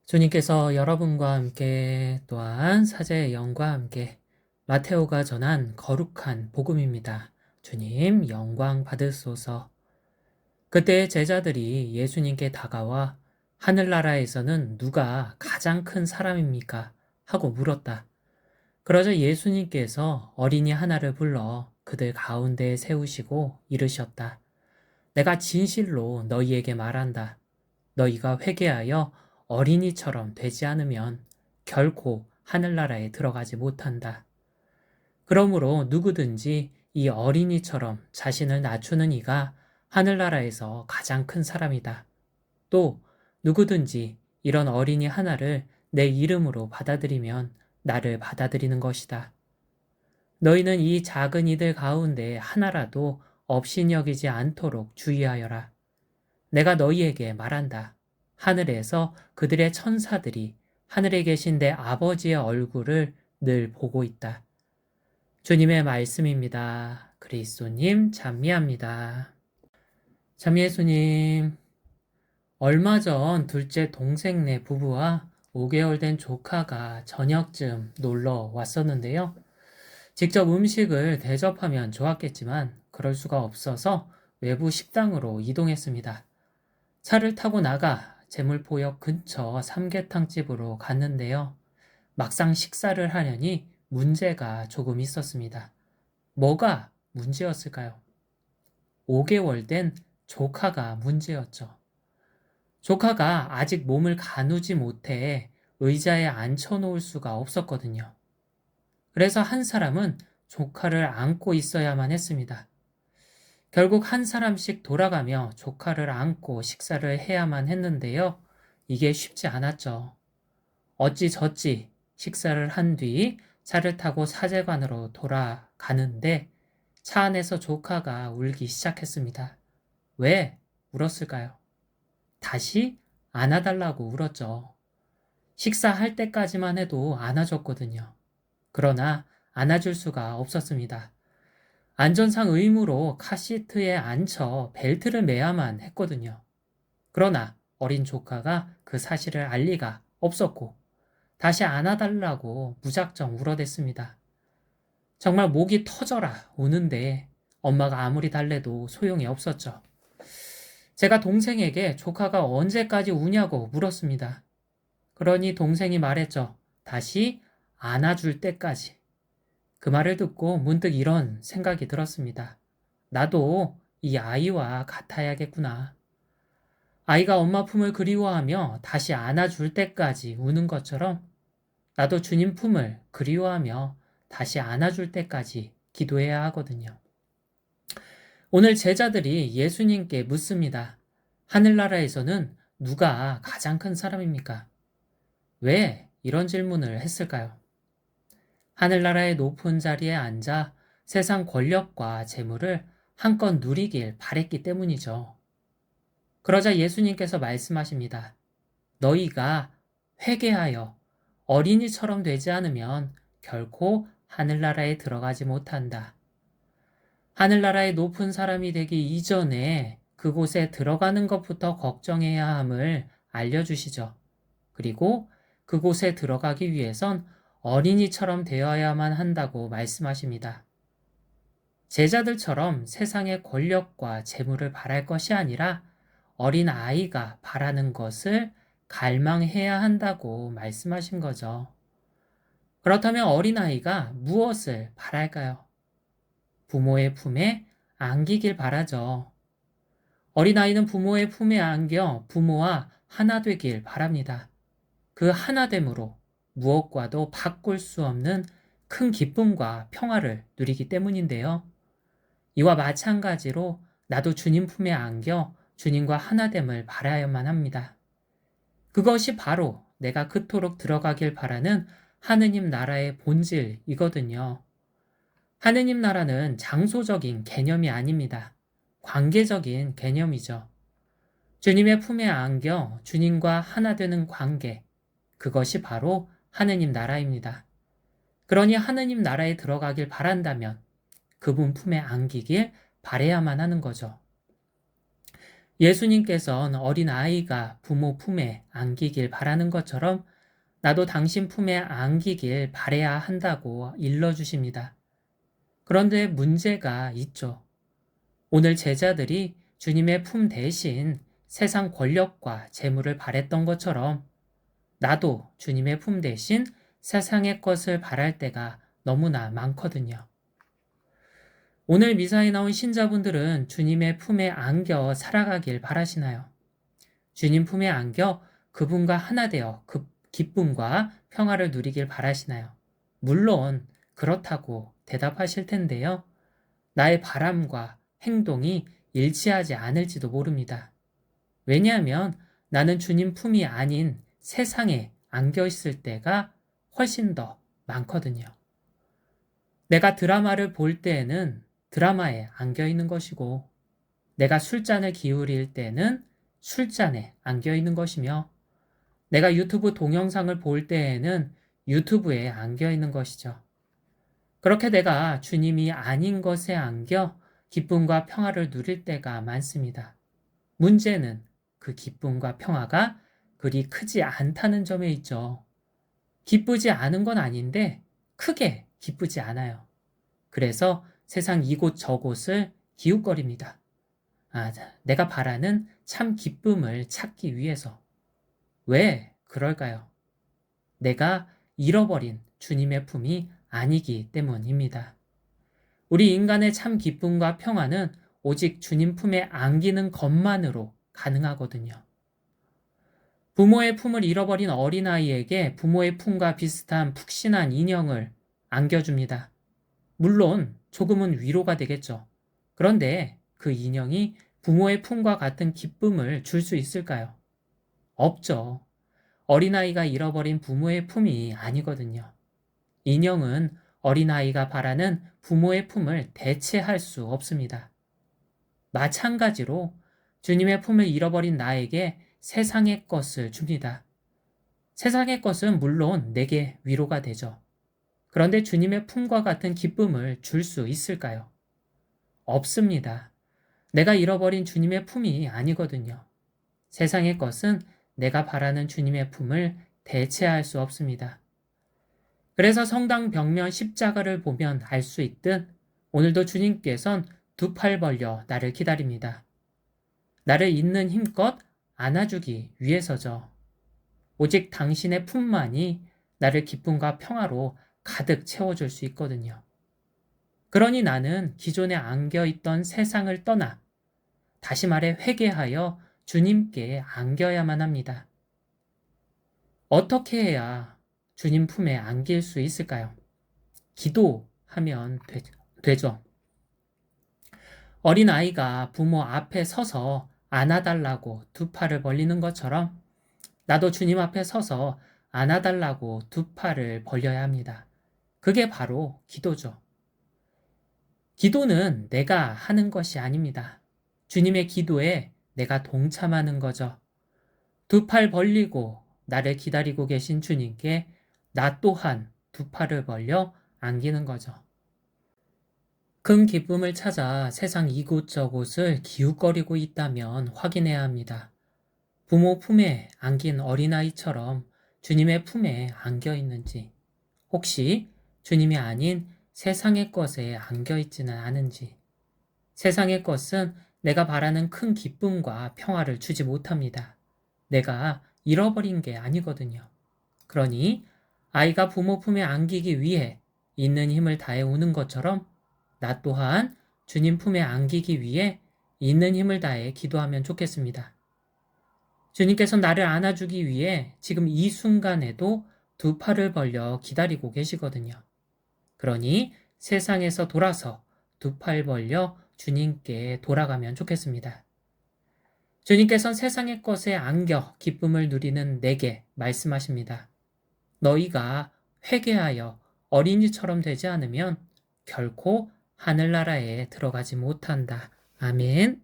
주님께서 여러분과 함께 또한 사제의 영과 함께 마테오가 전한 거룩한 복음입니다. 주님 영광 받으소서. 그때 제자들이 예수님께 다가와 하늘나라에서는 누가 가장 큰 사람입니까? 하고 물었다. 그러자 예수님께서 어린이 하나를 불러 그들 가운데에 세우시고 이르셨다. 내가 진실로 너희에게 말한다. 너희가 회개하여 어린이처럼 되지 않으면 결코 하늘나라에 들어가지 못한다. 그러므로 누구든지 이 어린이처럼 자신을 낮추는 이가 하늘나라에서 가장 큰 사람이다. 또 누구든지 이런 어린이 하나를 내 이름으로 받아들이면 나를 받아들이는 것이다. 너희는 이 작은 이들 가운데 하나라도 업신여기지 않도록 주의하여라. 내가 너희에게 말한다. 하늘에서 그들의 천사들이 하늘에 계신 내 아버지의 얼굴을 늘 보고 있다. 주님의 말씀입니다. 그리스도님 찬미합니다. 참 예수님, 얼마 전 둘째 동생네 부부와 5개월 된 조카가 저녁쯤 놀러 왔었는데요. 직접 음식을 대접하면 좋았겠지만 그럴 수가 없어서 외부 식당으로 이동했습니다. 차를 타고 나가 제물포역 근처 삼계탕집으로 갔는데요. 막상 식사를 하려니 문제가 조금 있었습니다. 뭐가 문제였을까요? 5개월 된 조카가 문제였죠. 조카가 아직 몸을 가누지 못해 의자에 앉혀놓을 수가 없었거든요. 그래서 한 사람은 조카를 안고 있어야만 했습니다. 결국 한 사람씩 돌아가며 조카를 안고 식사를 해야만 했는데요. 이게 쉽지 않았죠. 어찌저찌 식사를 한 뒤 차를 타고 사제관으로 돌아가는데 차 안에서 조카가 울기 시작했습니다. 왜 울었을까요? 다시 안아달라고 울었죠. 식사할 때까지만 해도 안아줬거든요. 그러나 안아줄 수가 없었습니다. 안전상 의무로 카시트에 앉혀 벨트를 매야만 했거든요. 그러나 어린 조카가 그 사실을 알 리가 없었고 다시 안아달라고 무작정 울어댔습니다. 정말 목이 터져라 우는데 엄마가 아무리 달래도 소용이 없었죠. 제가 동생에게 조카가 언제까지 우냐고 물었습니다. 그러니 동생이 말했죠. 다시 안아줄 때까지. 그 말을 듣고 문득 이런 생각이 들었습니다. 나도 이 아이와 같아야겠구나. 아이가 엄마 품을 그리워하며 다시 안아줄 때까지 우는 것처럼 나도 주님 품을 그리워하며 다시 안아줄 때까지 기도해야 하거든요. 오늘 제자들이 예수님께 묻습니다. 하늘나라에서는 누가 가장 큰 사람입니까? 왜 이런 질문을 했을까요? 하늘나라의 높은 자리에 앉아 세상 권력과 재물을 한껏 누리길 바랬기 때문이죠. 그러자 예수님께서 말씀하십니다. 너희가 회개하여 어린이처럼 되지 않으면 결코 하늘나라에 들어가지 못한다. 하늘나라의 높은 사람이 되기 이전에 그곳에 들어가는 것부터 걱정해야 함을 알려주시죠. 그리고 그곳에 들어가기 위해선 어린이처럼 되어야만 한다고 말씀하십니다. 제자들처럼 세상의 권력과 재물을 바랄 것이 아니라 어린 아이가 바라는 것을 갈망해야 한다고 말씀하신 거죠. 그렇다면 어린아이가 무엇을 바랄까요? 부모의 품에 안기길 바라죠. 어린아이는 부모의 품에 안겨 부모와 하나 되길 바랍니다. 그 하나됨으로 무엇과도 바꿀 수 없는 큰 기쁨과 평화를 누리기 때문인데요. 이와 마찬가지로 나도 주님 품에 안겨 주님과 하나됨을 바라야만 합니다. 그것이 바로 내가 그토록 들어가길 바라는 하느님 나라의 본질이거든요. 하느님 나라는 장소적인 개념이 아닙니다. 관계적인 개념이죠. 주님의 품에 안겨 주님과 하나 되는 관계, 그것이 바로 하느님 나라입니다. 그러니 하느님 나라에 들어가길 바란다면 그분 품에 안기길 바라야만 하는 거죠. 예수님께서는 어린 아이가 부모 품에 안기길 바라는 것처럼 나도 당신 품에 안기길 바라야 한다고 일러주십니다. 그런데 문제가 있죠. 오늘 제자들이 주님의 품 대신 세상 권력과 재물을 바랬던 것처럼 나도 주님의 품 대신 세상의 것을 바랄 때가 너무나 많거든요. 오늘 미사에 나온 신자분들은 주님의 품에 안겨 살아가길 바라시나요? 주님 품에 안겨 그분과 하나 되어 그 기쁨과 평화를 누리길 바라시나요? 물론 그렇다고 대답하실 텐데요. 나의 바람과 행동이 일치하지 않을지도 모릅니다. 왜냐하면 나는 주님 품이 아닌 세상에 안겨 있을 때가 훨씬 더 많거든요. 내가 드라마를 볼 때에는 드라마에 안겨 있는 것이고, 내가 술잔을 기울일 때는 술잔에 안겨 있는 것이며, 내가 유튜브 동영상을 볼 때에는 유튜브에 안겨 있는 것이죠. 그렇게 내가 주님이 아닌 것에 안겨 기쁨과 평화를 누릴 때가 많습니다. 문제는 그 기쁨과 평화가 그리 크지 않다는 점에 있죠. 기쁘지 않은 건 아닌데 크게 기쁘지 않아요. 그래서 세상 이곳 저곳을 기웃거립니다. 내가 바라는 참 기쁨을 찾기 위해서. 왜 그럴까요? 내가 잃어버린 주님의 품이 아니기 때문입니다. 우리 인간의 참 기쁨과 평화는 오직 주님 품에 안기는 것만으로 가능하거든요. 부모의 품을 잃어버린 어린아이에게 부모의 품과 비슷한 푹신한 인형을 안겨줍니다. 물론 조금은 위로가 되겠죠. 그런데 그 인형이 부모의 품과 같은 기쁨을 줄 수 있을까요? 없죠. 어린아이가 잃어버린 부모의 품이 아니거든요. 인형은 어린아이가 바라는 부모의 품을 대체할 수 없습니다. 마찬가지로 주님의 품을 잃어버린 나에게 세상의 것을 줍니다. 세상의 것은 물론 내게 위로가 되죠. 그런데 주님의 품과 같은 기쁨을 줄 수 있을까요? 없습니다. 내가 잃어버린 주님의 품이 아니거든요. 세상의 것은 내가 바라는 주님의 품을 대체할 수 없습니다. 그래서 성당 벽면 십자가를 보면 알 수 있듯 오늘도 주님께선 두 팔 벌려 나를 기다립니다. 나를 있는 힘껏 안아주기 위해서죠. 오직 당신의 품만이 나를 기쁨과 평화로 가득 채워줄 수 있거든요. 그러니 나는 기존에 안겨있던 세상을 떠나 다시 말해 회개하여 주님께 안겨야만 합니다. 어떻게 해야 주님 품에 안길 수 있을까요? 기도하면 되죠. 어린아이가 부모 앞에 서서 안아달라고 두 팔을 벌리는 것처럼 나도 주님 앞에 서서 안아달라고 두 팔을 벌려야 합니다. 그게 바로 기도죠. 기도는 내가 하는 것이 아닙니다. 주님의 기도에 내가 동참하는 거죠. 두 팔 벌리고 나를 기다리고 계신 주님께 나 또한 두 팔을 벌려 안기는 거죠. 큰 기쁨을 찾아 세상 이곳저곳을 기웃거리고 있다면 확인해야 합니다. 부모 품에 안긴 어린아이처럼 주님의 품에 안겨 있는지, 혹시 주님이 아닌 세상의 것에 안겨 있지는 않은지. 세상의 것은 내가 바라는 큰 기쁨과 평화를 주지 못합니다. 내가 잃어버린 게 아니거든요. 그러니 아이가 부모 품에 안기기 위해 있는 힘을 다해 오는 것처럼 나 또한 주님 품에 안기기 위해 있는 힘을 다해 기도하면 좋겠습니다. 주님께서 나를 안아주기 위해 지금 이 순간에도 두 팔을 벌려 기다리고 계시거든요. 그러니 세상에서 돌아서 두 팔 벌려 주님께 돌아가면 좋겠습니다. 주님께서는 세상의 것에 안겨 기쁨을 누리는 내게 말씀하십니다. 너희가 회개하여 어린이처럼 되지 않으면 결코 하늘나라에 들어가지 못한다. 아멘.